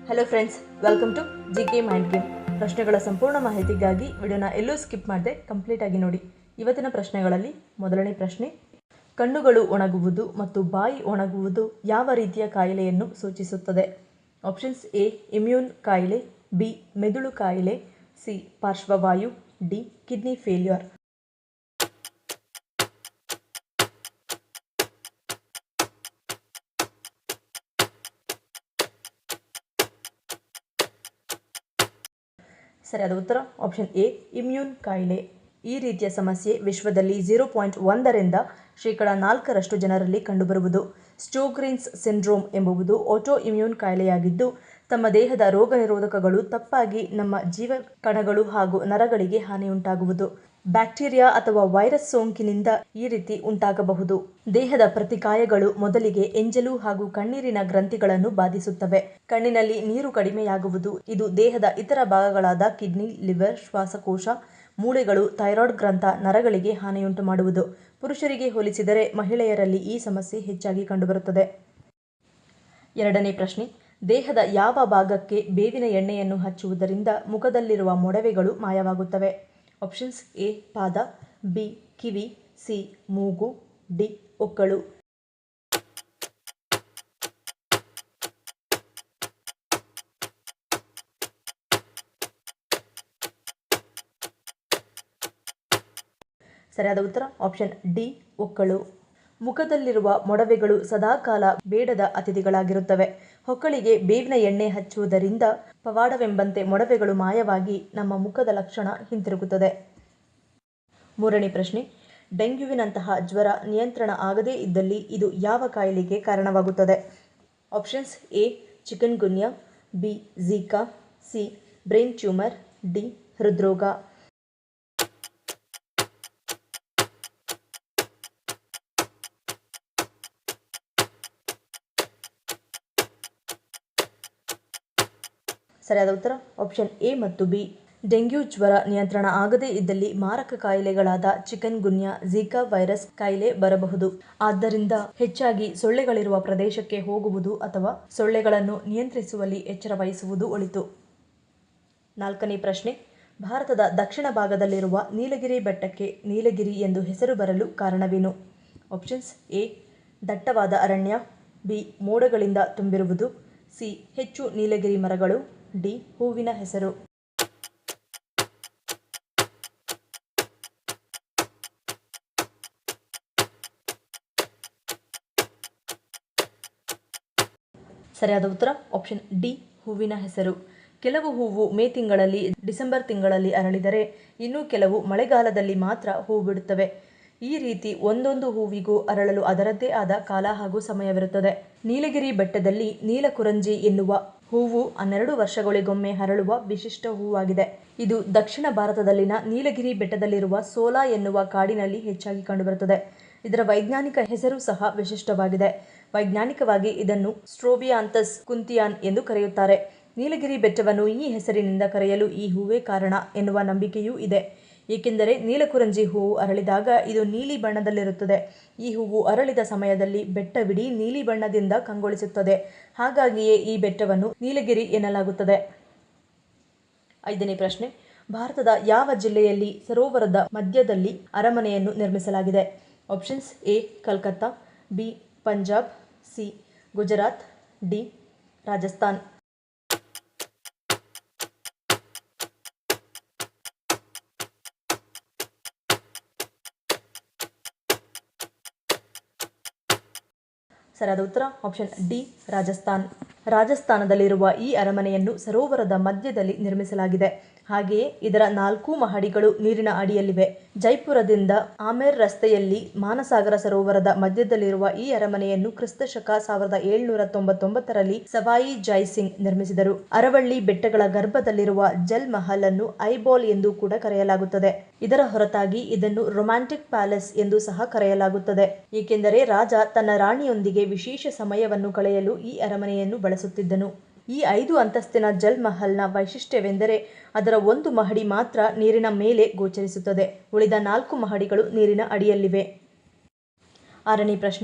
Hello friends, welcome to GK mind game. ಪ್ರಶ್ನೆಗಳ ಸಂಪೂರ್ಣ ಮಾಹಿತಿಗಾಗಿ ವಿಡಿಯೋನ ಎಲ್ಲೂ ಸ್ಕಿಪ್ ಮಾಡದೆ ಕಂಪ್ಲೀಟ್ ಆಗಿ ನೋಡಿ. ಇವತ್ತಿನ ಪ್ರಶ್ನೆಗಳಲ್ಲಿ ಮೊದಲನೇ ಪ್ರಶ್ನೆ, ಕಣ್ಣುಗಳು ಒಣಗುವುದು ಮತ್ತು ಬಾಯಿ ಒಣಗುವುದು ಯಾವ ರೀತಿಯ ಕಾಯಿಲೆಯನ್ನು ಸೂಚಿಸುತ್ತದೆ? ಆಪ್ಷನ್ಸ್: ಎ ಇಮ್ಯೂನ್ ಕಾಯಿಲೆ, ಬಿ ಮೆದುಳು ಕಾಯಿಲೆ, ಸಿ ಪಾರ್ಶ್ವವಾಯು, ಡಿ ಕಿಡ್ನಿ ಫೇಲ್ಯೂರ್. ಸರಿಯಾದ ಉತ್ತರ ಆಪ್ಷನ್ ಎ ಇಮ್ಯೂನ್ ಕಾಯಿಲೆ. ಈ ರೀತಿಯ ಸಮಸ್ಯೆ ವಿಶ್ವದಲ್ಲಿ 0.1ರಿಂದ 4% ಜನರಲ್ಲಿ ಕಂಡುಬರುವುದು. ಸ್ಟೋಗ್ರಿನ್ಸ್ ಸಿಂಡ್ರೋಮ್ ಎಂಬುದು ಆಟೋ ಇಮ್ಯೂನ್ ಕಾಯಿಲೆಯಾಗಿದ್ದು, ತಮ್ಮ ದೇಹದ ರೋಗನಿರೋಧಕಗಳು ತಪ್ಪಾಗಿ ನಮ್ಮ ಜೀವಕಣಗಳು ಹಾಗೂ ನರಗಳಿಗೆ ಹಾನಿಯುಂಟಾಗುವುದು. ಬ್ಯಾಕ್ಟೀರಿಯಾ ಅಥವಾ ವೈರಸ್ ಸೋಂಕಿನಿಂದ ಈ ರೀತಿ ಉಂಟಾಗಬಹುದು. ದೇಹದ ಪ್ರತಿಕಾಯಗಳು ಮೊದಲಿಗೆ ಎಂಜಲು ಹಾಗೂ ಕಣ್ಣೀರಿನ ಗ್ರಂಥಿಗಳನ್ನು ಬಾಧಿಸುತ್ತವೆ. ಕಣ್ಣಿನಲ್ಲಿ ನೀರು ಕಡಿಮೆಯಾಗುವುದು. ಇದು ದೇಹದ ಇತರ ಭಾಗಗಳಾದ ಕಿಡ್ನಿ, ಲಿವರ್, ಶ್ವಾಸಕೋಶ, ಮೂಳೆಗಳು, ಥೈರಾಯ್ಡ್ ಗ್ರಂಥ, ನರಗಳಿಗೆ ಹಾನಿಯುಂಟು ಮಾಡುವುದು. ಪುರುಷರಿಗೆ ಹೋಲಿಸಿದರೆ ಮಹಿಳೆಯರಲ್ಲಿ ಈ ಸಮಸ್ಯೆ ಹೆಚ್ಚಾಗಿ ಕಂಡುಬರುತ್ತದೆ. ಎರಡನೇ ಪ್ರಶ್ನೆ, ದೇಹದ ಯಾವ ಭಾಗಕ್ಕೆ ಬೇವಿನ ಎಣ್ಣೆಯನ್ನು ಹಚ್ಚುವುದರಿಂದ ಮುಖದಲ್ಲಿರುವ ಮೊಡವೆಗಳು ಮಾಯವಾಗುತ್ತವೆ? ಆಪ್ಷನ್ಸ್: ಎ ಪಾದ, ಬಿ ಕಿವಿ, ಸಿ ಮೂಗು, ಡಿ ಹೊಕ್ಕಳು. ಸರಿಯಾದ ಉತ್ತರ ಆಪ್ಷನ್ ಡಿ ಹೊಕ್ಕಳು. ಮುಖದಲ್ಲಿರುವ ಮೊಡವೆಗಳು ಸದಾಕಾಲ ಬೇಡದ ಅತಿಥಿಗಳಾಗಿರುತ್ತವೆ. ಹೊಕ್ಕಳಿಗೆ ಬೇವಿನ ಎಣ್ಣೆ ಹಚ್ಚುವುದರಿಂದ ಪವಾಡವೆಂಬಂತೆ ಮೊಡವೆಗಳು ಮಾಯವಾಗಿ ನಮ್ಮ ಮುಖದ ಲಕ್ಷಣ ಹಿಂತಿರುಗುತ್ತದೆ. ಮೂರನೇ ಪ್ರಶ್ನೆ, ಡೆಂಗ್ಯೂವಿನಂತಹ ಜ್ವರ ನಿಯಂತ್ರಣ ಆಗದೇ ಇದ್ದಲ್ಲಿ ಇದು ಯಾವ ಕಾಯಿಲೆಗೆ ಕಾರಣವಾಗುತ್ತದೆ? Options: A chikungunya, B Zika, C brain tumour, D ಹೃದ್ರೋಗ. ಸರಿಯಾದ ಉತ್ತರ ಆಪ್ಷನ್ ಎ ಮತ್ತು ಬಿ. ಡೆಂಗ್ಯೂ ಜ್ವರ ನಿಯಂತ್ರಣ ಆಗದೇ ಇದ್ದಲ್ಲಿ ಮಾರಕ ಕಾಯಿಲೆಗಳಾದ ಚಿಕನ್ ಗುನ್ಯಾ, ಝೀಕಾ ವೈರಸ್ ಕಾಯಿಲೆ ಬರಬಹುದು. ಆದ್ದರಿಂದ ಹೆಚ್ಚಾಗಿ ಸೊಳ್ಳೆಗಳಿರುವ ಪ್ರದೇಶಕ್ಕೆ ಹೋಗುವುದು ಅಥವಾ ಸೊಳ್ಳೆಗಳನ್ನು ನಿಯಂತ್ರಿಸುವಲ್ಲಿ ಎಚ್ಚರ ವಹಿಸುವುದು ಒಳಿತು. ನಾಲ್ಕನೇ ಪ್ರಶ್ನೆ, ಭಾರತದ ದಕ್ಷಿಣ ಭಾಗದಲ್ಲಿರುವ ನೀಲಗಿರಿ ಬೆಟ್ಟಕ್ಕೆ ನೀಲಗಿರಿ ಎಂದು ಹೆಸರು ಬರಲು ಕಾರಣವೇನು? ಆಪ್ಷನ್ಸ್: ಎ ದಟ್ಟವಾದ ಅರಣ್ಯ, ಬಿ ಮೋಡಗಳಿಂದ ತುಂಬಿರುವುದು, ಸಿ ಹೆಚ್ಚು ನೀಲಗಿರಿ ಮರಗಳು, ಡಿ ಹೂವಿನ ಹೆಸರು. ಸರಿಯಾದ ಉತ್ತರ ಆಪ್ಷನ್ ಡಿ ಹೂವಿನ ಹೆಸರು. ಕೆಲವು ಹೂವು ಮೇ ತಿಂಗಳಲ್ಲಿ, ಡಿಸೆಂಬರ್ ತಿಂಗಳಲ್ಲಿ ಅರಳಿದರೆ ಇನ್ನು ಕೆಲವು ಮಳೆಗಾಲದಲ್ಲಿ ಮಾತ್ರ ಹೂವು ಬಿಡುತ್ತವೆ. ಈ ರೀತಿ ಒಂದೊಂದು ಹೂವಿಗೂ ಅರಳಲು ಅದರದ್ದೇ ಆದ ಕಾಲ ಹಾಗೂ ಸಮಯವಿರುತ್ತದೆ. ನೀಲಗಿರಿ ಬೆಟ್ಟದಲ್ಲಿ ನೀಲಕುರಂಜಿ ಎನ್ನುವ ಹೂವು 12 ವರ್ಷಗಳಿಗೊಮ್ಮೆ ಅರಳುವ ವಿಶಿಷ್ಟ ಹೂವಾಗಿದೆ. ಇದು ದಕ್ಷಿಣ ಭಾರತದಲ್ಲಿನ ನೀಲಗಿರಿ ಬೆಟ್ಟದಲ್ಲಿರುವ ಸೋಲಾ ಎನ್ನುವ ಕಾಡಿನಲ್ಲಿ ಹೆಚ್ಚಾಗಿ ಕಂಡುಬರುತ್ತದೆ. ಇದರ ವೈಜ್ಞಾನಿಕ ಹೆಸರು ಸಹ ವಿಶಿಷ್ಟವಾಗಿದೆ. ವೈಜ್ಞಾನಿಕವಾಗಿ ಇದನ್ನು ಸ್ಟ್ರೋಬಿಯಾಂಥಸ್ ಕುಂತಿಯಾನ್ ಎಂದು ಕರೆಯುತ್ತಾರೆ. ನೀಲಗಿರಿ ಬೆಟ್ಟವನ್ನು ಈ ಹೆಸರಿನಿಂದ ಕರೆಯಲು ಈ ಹೂವೇ ಕಾರಣ ಎನ್ನುವ ನಂಬಿಕೆಯೂ ಇದೆ. ಏಕೆಂದರೆ ನೀಲಕುರಂಜಿ ಹೂವು ಅರಳಿದಾಗ ಇದು ನೀಲಿ ಬಣ್ಣದಲ್ಲಿರುತ್ತದೆ. ಈ ಹೂವು ಅರಳಿದ ಸಮಯದಲ್ಲಿ ಬೆಟ್ಟವಿಡೀ ನೀಲಿ ಬಣ್ಣದಿಂದ ಕಂಗೊಳಿಸುತ್ತದೆ. ಹಾಗಾಗಿಯೇ ಈ ಬೆಟ್ಟವನ್ನು ನೀಲಗಿರಿ ಎನ್ನಲಾಗುತ್ತದೆ. ಐದನೇ ಪ್ರಶ್ನೆ, ಭಾರತದ ಯಾವ ಜಿಲ್ಲೆಯಲ್ಲಿ ಸರೋವರದ ಮಧ್ಯದಲ್ಲಿ ಅರಮನೆಯನ್ನು ನಿರ್ಮಿಸಲಾಗಿದೆ? Options: A Calcutta, B Punjab, C Gujarat, D Rajasthan. ಸರಿಯಾದ ಉತ್ತರ ಆಪ್ಷನ್ ಡಿ ರಾಜಸ್ಥಾನ್. ರಾಜಸ್ಥಾನದಲ್ಲಿರುವ ಈ ಅರಮನೆಯನ್ನು ಸರೋವರದ ಮಧ್ಯದಲ್ಲಿ ನಿರ್ಮಿಸಲಾಗಿದೆ. ಹಾಗೆಯೇ ಇದರ 4 ಮಹಡಿಗಳು ನೀರಿನ ಅಡಿಯಲ್ಲಿವೆ. ಜೈಪುರದಿಂದ ಆಮೇರ್ ರಸ್ತೆಯಲ್ಲಿ ಮಾನಸಾಗರ ಸರೋವರದ ಮಧ್ಯದಲ್ಲಿರುವ ಈ ಅರಮನೆಯನ್ನು ಕ್ರಿಸ್ತಶಕ 1799ರಲ್ಲಿ ಸವಾಯಿ ಜೈಸಿಂಗ್ ನಿರ್ಮಿಸಿದರು. ಅರವಳ್ಳಿ ಬೆಟ್ಟಗಳ ಗರ್ಭದಲ್ಲಿರುವ ಜಲ್ ಮಹಲ್ ಅನ್ನು ಐಬಾಲ್ ಎಂದು ಕೂಡ ಕರೆಯಲಾಗುತ್ತದೆ. ಇದರ ಹೊರತಾಗಿ ಇದನ್ನು ರೊಮ್ಯಾಂಟಿಕ್ ಪ್ಯಾಲೇಸ್ ಎಂದು ಸಹ ಕರೆಯಲಾಗುತ್ತದೆ. ಏಕೆಂದರೆ ರಾಜ ತನ್ನ ರಾಣಿಯೊಂದಿಗೆ ವಿಶೇಷ ಸಮಯವನ್ನು ಕಳೆಯಲು ಈ ಅರಮನೆಯನ್ನು ಬಳಸುತ್ತಿದ್ದನು. ಈ 5 ಅಂತಸ್ತಿನ ಜಲ್ ಮಹಲ್ನ ವೈಶಿಷ್ಟ್ಯವೆಂದರೆ ಅದರ 1 ಮಹಡಿ ಮಾತ್ರ ನೀರಿನ ಮೇಲೆ ಗೋಚರಿಸುತ್ತದೆ. ಉಳಿದ 4 ಮಹಡಿಗಳು ನೀರಿನ ಅಡಿಯಲ್ಲಿವೆ. ಆರನೇ ಪ್ರಶ್ನೆ,